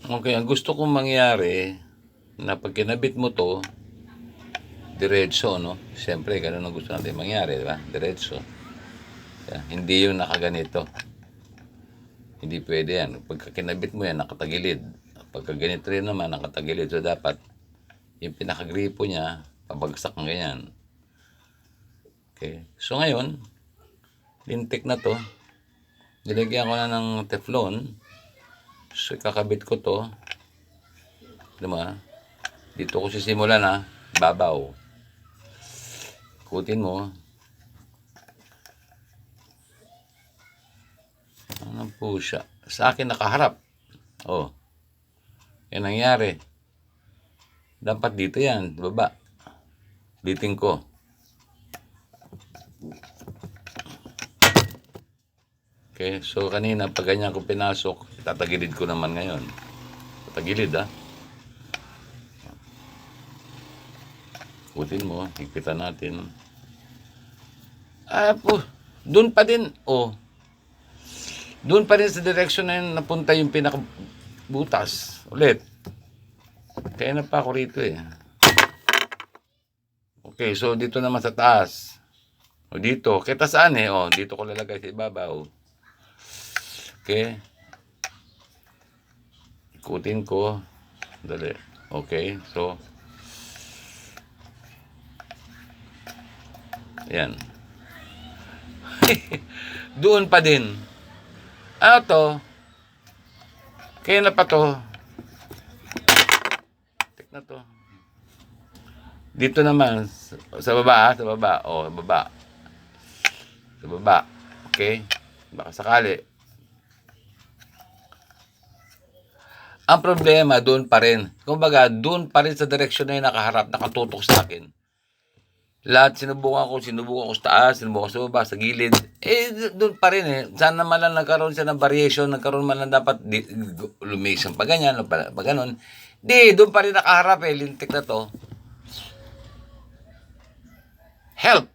Okay, ang gusto kong mangyari, na pag kinabit mo to, diretso, no? Siyempre, ganun ang gusto natin mangyari, di ba? Diretso. Yeah, hindi yung nakaganito. Hindi pwede yan. Pagka kinabit mo yan, nakatagilid. Pagka ganito rin naman, nakatagilid. So, dapat, yung pinakagripo niya, pabagsak ng ganyan. Okay. So, ngayon, lintik na to. Nilagyan ko na ng teflon. So, kakabit ko to. Diba? Dito ko sisimulan na. Babaw. Ikutin mo. Ano po siya? Sa akin nakaharap. Oh. Yan nangyari. Dapat dito yan. Baba. Biting ko. Okay. So, kanina, pag ganyan ko pinasok, tatagilid ko naman ngayon. Tatagilid, ha? Kutin mo. Higpitan natin. Ah, po. Doon pa din. Oh. Doon pa rin sa direction na yun napunta yung pinakabutas. Ulit. Kaya na pa ako rito eh. Okay, so dito naman sa taas. O dito. Kita saan eh? O, dito ko lalagay sa ibabaw. Okay. Ikutin ko. Dali. Okay, so. Ayan. Doon pa din. Ano to? Kaya na pa to. Tik na to. Dito naman. Sa baba ha? Sa baba. O, sa baba. Sa baba. Okay? Baka sakali. Ang problema, doon pa rin. Kumbaga, doon pa rin sa direksyon na yung nakaharap, nakatutok sa akin. Lahat sinubukan ko sa taas, sinubukan ko sa baba, sa gilid. Eh, doon pa rin eh. Sana man lang nagkaroon siya ng variation, nagkaroon man lang dapat lumisang pa ganyan, pa ganun. Di, doon pa rin nakaharap eh, lintik na to. Help!